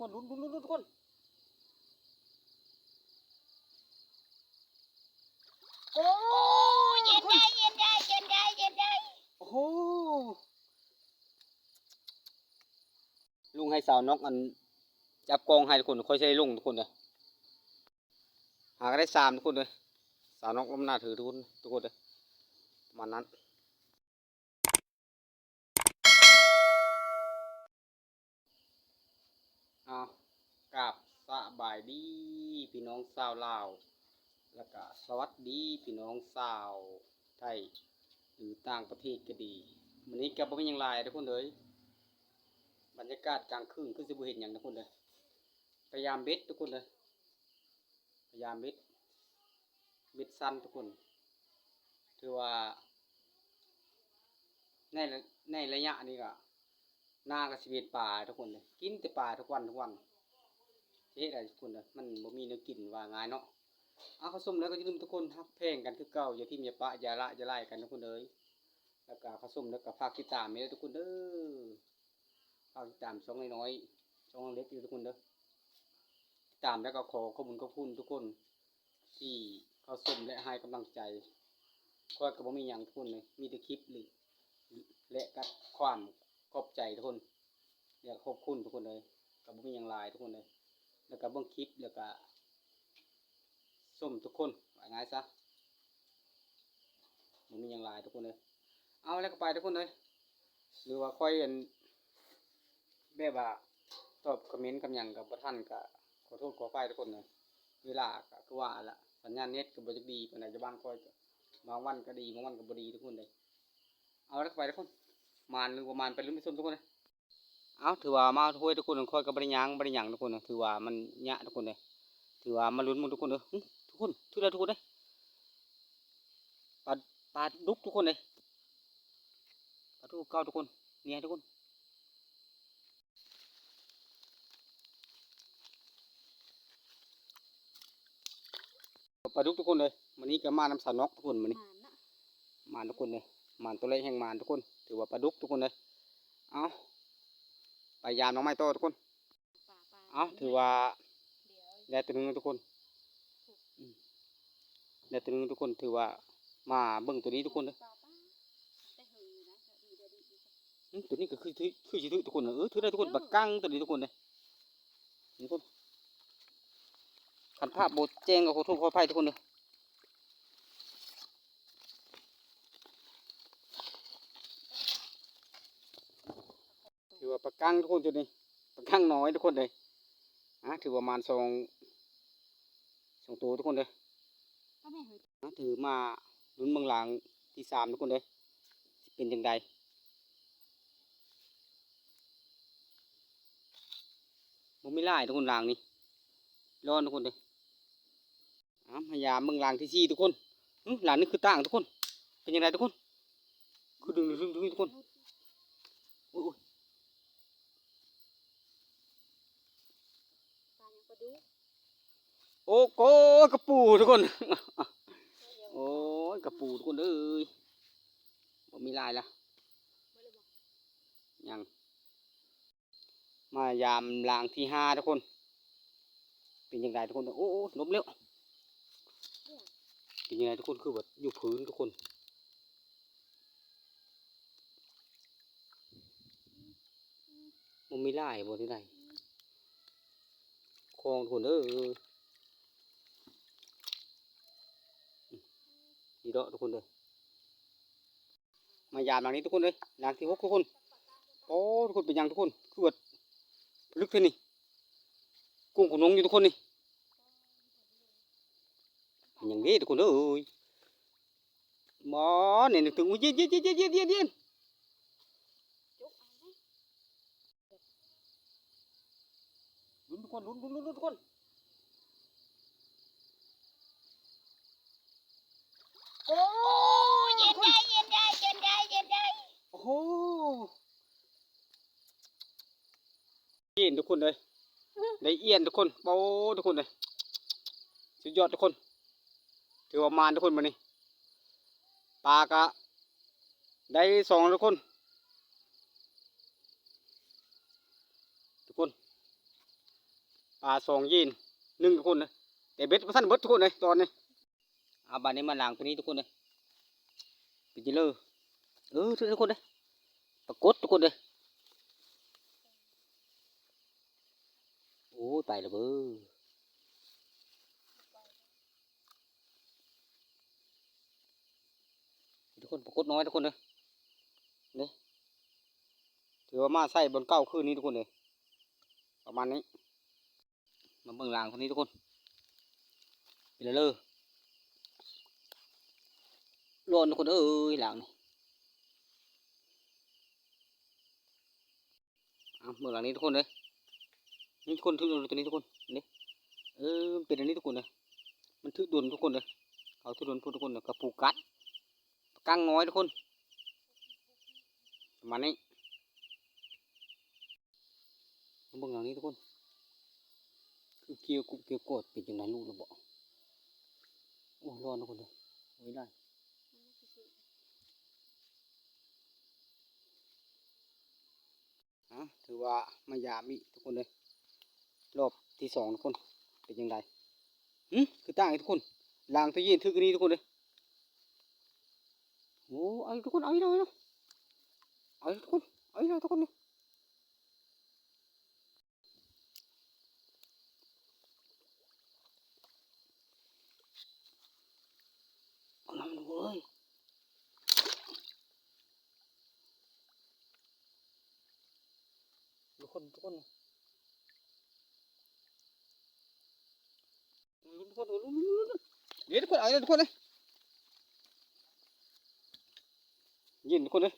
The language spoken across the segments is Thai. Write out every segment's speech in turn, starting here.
คนลุ้นทุกคนโอ้เย็นได้เย็นได้เย็นได้เย็นได้โอ้โหลุงให้สาวนกอันจับกองให้ทุกคนค่อยใช้ลุงทุกคนเลยหาก็ได้3ทุกคนเลยสาวนกล้มหน้าถือทุกคนเลยประมาณนั้นกราบสบายดีพี่น้องชาวลาวแล้วก็สวัสดีพี่น้องชาวไทยหรือต่างประเทศก็ดีวันนี้กับผมยังไงทุกคนเลยบรรยากาศกลางคืนคือสิบุเห็นอย่างทุกคนเลยพยายามเบ็ดทุกคนเลยพยายามเบ็ดสั้นทุกคนถือว่าในระยะนี้ก็น่ากระสิเบ็ดป่าทุกคนเลยกินแต่ป่าทุกวันเฮ็ดอะไรทุกคนเลยมันบ่มีเนื้อกินว่าง่ายเนาะเอาข้าวส้มแล้วก็อย่าลืมทุกคนฮักเพลงกันคือเก่าอย่าทิ่มอย่าปะอย่าละอย่าไล่กันทุกคนเลยแล้วก็ข้าวส้มแล้วก็ฝากติดตามให้ทุกคนเด้อฝากติดตามช่องน้อยๆช่องเล็กอยู่ทุกคนเด้อติดตามแล้วก็ขอขอบคุณทุกคนที่เข้าชมและให้กำลังใจก็บ่มีหยังทุกคนเลยมีแต่คลิปหรือและก็ความขอบใจทุกคนอยากขอบคุณทุกคนเลยก็บ่มีหยังหลายทุกคนเลยแล้วก็เบิ่งคลิปแล้วก็ส้มทุกคนว่าง่ายซะมันมีอย่างไรทุกคนเลยเอาแล้วก็ไปทุกคนเลยหรือว่าค่อยเห็นแบบว่าตอบคอมเมนต์คำหยังกับท่านก็ขอโทษขออภัยทุกคนเลยเวลาก็คือว่าละสัญญาณเน็ตก็บ่จะดีปานใดจะบางค่อยบางวันก็ดีบางวันก็บ่ดีทุกคนเลยเอาแล้วก็ไปทุกคนมานหรือประมาณไปลืมไปส้มทุกคนเลยเอาถือว่ามาช่วยทุกคนค่อยก็บ่ได้หยังทุกคนถือว่ามันยะทุกคนเลยถือว่ามาลุ้นมึงทุกคนเด้อทุกคนถือแล้วทุกคนเลยปลาดุกทุกคนเลยปลาดุกเก้าทุกคนเนี่ยทุกคนปลาดุกทุกคนเลยวันนี้ก็มานำสาวนกทุกคนวันนี้มานทุกคนเลยมานตัวเล็กแห่งมานทุกคนถือว่าปลาดุกทุกคนเลยเอาไปยามน้องไม้โตทุกคนเอาถือว่าได้ตัวนึงทุกคนได้ตัวนึงทุกคนถือว่ามาเบิ่งตัวนี้ทุกคนเลยตัวนี้ก็คือชิทุกคนถือได้ทุกคนบักกั้งตัวนี้ทุกคนเลยทุกคนขันภาพโบแจ้งกับขอโทษขออภัยทุกคนเลยถือว่าปลากั้งทุกคนตัวนี้ปลากั้งน้อยทุกคนเลยถือประมาณ2 ตัวทุกคนเลยถือมาลุ้นเมืองหลังที่3ทุกคนเลยเป็นยังไงมันไม่ไล่ทุกคนหลังนี่ร้อนทุกคนเลยพยายามเมืองหลังที่4ทุกคนหลังนี่คือต่างทุกคนเป็นยังไงทุกคนคือดึงทุกคนโอ้โหกระปูทุกคนโอ้ยกระปูทุกคนเอ้ยผมมีลายละยังมายามลางที่5ทุกคนเป็นยังไงทุกคนโอ้ล้มเร็วเป็นยังไงทุกคนคือแบบอยู่พื้นทุกคนผมมีลายบนที่ไหนคลองทุกคนเอ้ยดีเด้อทุกคนเลยมายามหลังนี้ทุกคนเลยหลังที่6ทุกคนโอ้ทุกคนเป็นยังทุกคนคือแบบลึกเท่านี้กุ้งขนงอยู่ทุกคนนี่อย่างนี้ทุกคนเอ้ยหมอเนี่ยถึงเย็นลุ้นทุกคนลุ้นทุกคนโอ้เย็นได้เย็นได้เย็นได้เย็นได้โอ้โหเอียนทุกคนเลยได้เอียนทุกคนโป้ทุกคนเลยสุดยอดทุกคนถือว่ามานทุกคนมานี่ปลากะได้2ทุกคน ปลา2ยีน1ทุกคนเลยแต่เบ็ดบ่ทันเบิดทุกคนเลยตอนนี้เอาบัดนี้มาล้างตัวนี้ทุกคนเลยเป็นจิเลอทุกคนเลยปรากฏทุกคนเลยโอ้ยไปและเบ้อทุกคนปรากฏน้อยทุกคนเลยนี่ถือว่ามาใส่บนเก้าคืนนี้ทุกคนเลยประมาณนี้มาเบิ่งล้างตัวนี้ทุกคนเป็นเลยร้อนทุกคนเอ้ยล้างนี่เอาเบิ่งล้างนี้ทุกคนเลยนี่ทุกคนทึกโดนตัวนี้ทุกคนนี่มันเป็นอันนี้ทุกคนเลยมันทึกโดนทุกคนเลยเอาทึกโดนทุกคนเลยกระปูกัดกั้งน้อยทุกคนประมาณนี้มาเบิ่งล้างนี้ทุกคนคือเกี่ยวกุเกี่ยวกดเป็นจังไงลูกระบอกโอ้ร้อนทุกคนเลยไม่ได้ถือว่ามายามอีกทุกคนเลยรอบที่2ทุกคนเป็นยังไงคือตั้งให้ทุกคนล้างตัวเย็นทึกอันนี้ทุกคนเลยโอ้เอาทุกคนเอาอีกแล้วเอาทุกคนเอาอีกแล้วทุกคนเลยเอาน้ำดูเลยทุกคนทุกคนทุกคนเดี๋ยวทุกคนเอาอีกแล้วทุกคนเลยเย็นทุกคนเลย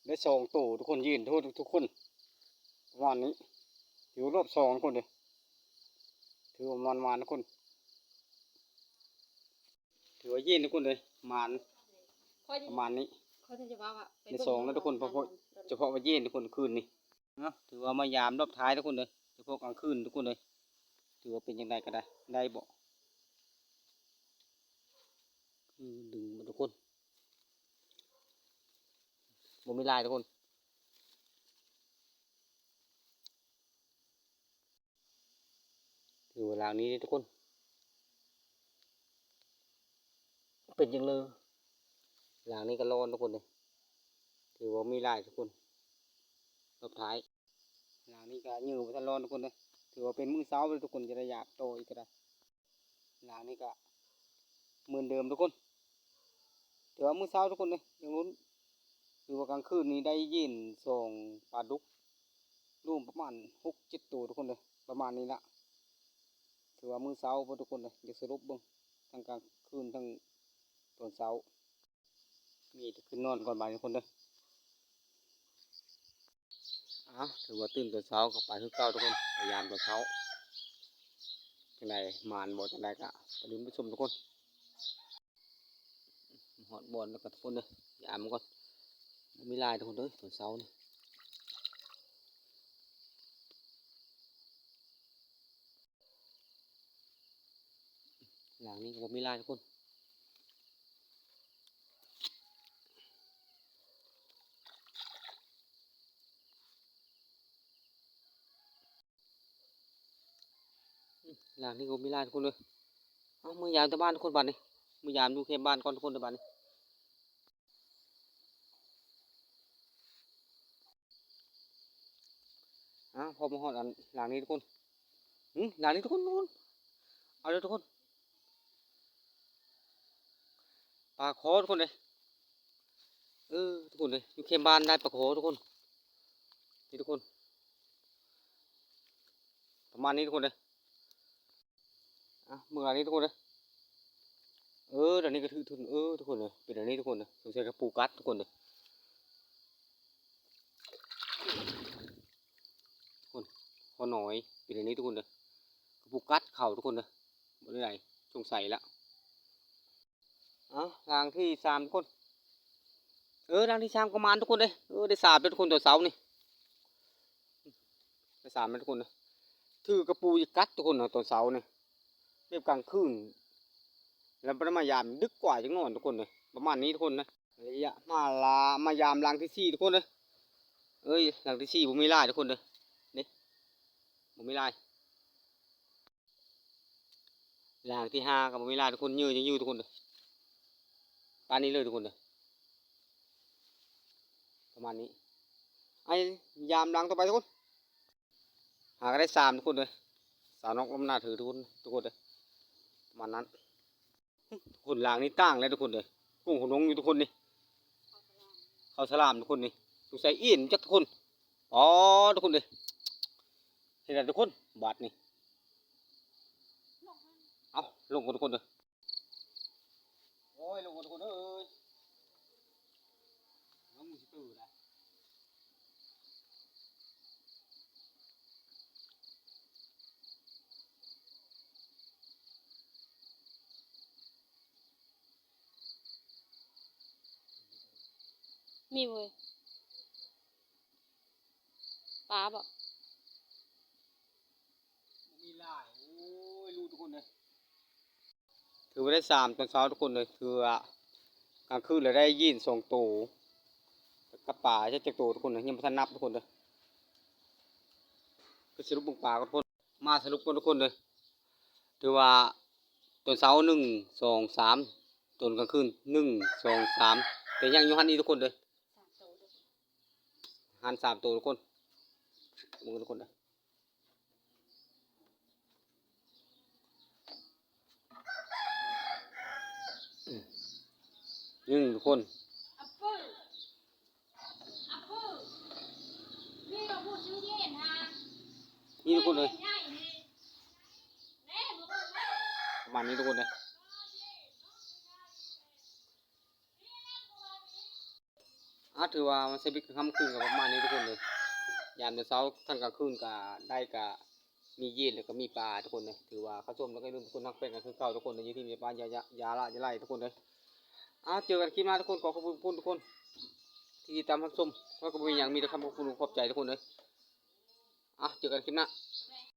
ได้2ตัวทุกคนยืนทุกคนวันนี้ถือรอบ2ทุกคนเลยถือว่ามันทุกคนถือว่าเย็นทุกคนเลยมันประมาณนี้ใน2แล้วทุกคนเฉพาะว่าเย็นทุกคนคืนนี้ถือว่ามายามรอบท้ายทุกคนเลยเฉพาะกลางคืนทุกคนเลยถือว่าเป็นยังไงก็ได้บ่ดึงมาทุกคนบ่มีลายทุกคนถือว่าลางนี้ทุกคนเป็นยังเลยลางนี้ก็ร้อนทุกคนเลยถือว่ามีลายทุกคนรอบท้ายลางนี้ก็ยืดไปทะร้อนทุกคนเลยถือว่าเป็นมือเช้าเลยทุกคนจะได้อยากโตอีกก็ได้ลางนี้ก็เหมือนเดิมทุกคนถือว่ามือเช้าทุกคนเลยอย่างนู้นถือว่ากลางคืนนี้ได้ยินส่งปลาดุกรูปประมาณ6-7 ตัวทุกคนเลยประมาณนี้ละถือว่ามือเช้าพอทุกคนเลยจะสรุปเบิ่งทั้งกลางคืนทั้งตอนเช้ามีจะขึ้นนอนก่อนบ่ายทุกคนเลยถือว่าตื่นตอนเช้าก็ไปคือเก้าทุกคนพยายามตอนเช้าจังไดมานบ่จังไดก็ไปดูไปชมทุกคนหอดบอลแล้วก็ทุกคนเลยยามก่อนมีลายทุกคนเลยตอนเช้านี่หลังนี้ก็มีลายทุกคนหลังนี้ก็มีลายทุกคนเลยมือยามที่บ้านทุกคนบ้านนี่มือยามดูแค่บ้านก่อนทุกคนในบ้านนี่พอมาหอดอันหลังนี้ทุกคนหลังนี้ทุกคนเอาเลยทุกคนปลาคอทุกคนเลยทุกคนเลยอยู่แค่บ้านได้ปลาคอทุกคนนี่ทุกคนประมาณนี้ทุกคนเลยเมื่อนี้ทุกคนเลยเดี๋ยวนี้ก็ถือทุนทุกคนเลยเป็นอันนี้ทุกคนเลยสงสัยกระปูกัดทุกคนเลยทุกคนพอหน่อยเป็นอันนี้ทุกคนเลยกระปูกัดเข่าทุกคนเลยบนไหนสงสัยละทางที่3ทุกคนทางที่3ประมาณทุกคนเลยได้3แล้วทุกคนตัวเสานี่ได้3แล้วทุกคนเลยถือกระปูกัดทุกคนตัวเสานี่เรียบกลางคืนแล้วมายามดึกกว่าจังนอนทุกคนเลยประมาณนี้ทุกคนนะระยะมายามรังที่4ทุกคนเลย เอ้ยหลังที่สี่ผมมีลายทุกคนเลยนี่ผมมีลายหลังที่ห้ากับผมมีลายทุกคนยืดยังยืดทุกคนเลยปานนี้เลยทุกคนเลยประมาณนี้ไอ้ยามหลังต่อไปทุกคนหาก็ได้สามทุกคนเลยสาวนกล้มหน้าถือทุกคนเลยประมาณนั้นทุกคนหลังนี้ตั้งเลยทุกคนเลยกุ้งขนงอยู่ทุกคนนี่เขาสลามทุกคนนี่ถูกใส่อินจักทุกคนอ๋อทุกคนเลยเห็นไหมทุกคนบาดนี่เอาลงกันทุกคนเลยโอ้ยลงกันทุกคนเอ้ยน้องมือตื่นนะ มีเว้ยปลาบ่ มีลายโอ้ยรู้ทุกคนเลยถือว่าได้สามตอนเช้าทุกคนเลยถือว่ากลางคืนเลยได้ยินส่งตูกระป่าจะจักตูทุกคนเลยยังไม่ทันนับทุกคนเลยก็สรุปบุกป่าทุกคนมาสรุปกันทุกคนเลยถือว่าตอนเช้าหนึ่งสองสามตอนกลางคืนหนึ่งสองสามแต่ยังอยู่หันนี้ทุกคนเลยหันสามตัวทุกคนมึงทุกคนเลยทุกคนอัปเปิ้ลอัปเปิ้ลนี่เราพูดชื่อเย็นฮะ นี่ทุกคนเลย ใหญ่นี่แน่บอกว่าแม่ ประมาณนี้ทุกคนเลยถือว่ามันใช้บิกค่ำคืนกับประมาณนี้ทุกคนเลยยามเช้าท่านกลางคืนก็ได้ก็มียีนแล้วก็มีปลาทุกคนเลยถือว่าข้าวส้มแล้วก็ลืมทุกคนนักเป็นกันคือเก่าทุกคนในยี่ที่มีบ้านยาละยาไล่ทุกคนเลยเจอกันคลิปหน้าทุกคนขอขอบคุณทุกคนที่ติดตามข้าวส้มแล้วก็มีอย่างมีแต่คำขอบคุณขอบใจทุกคนเลยเจอกันคลิปหน้า แม่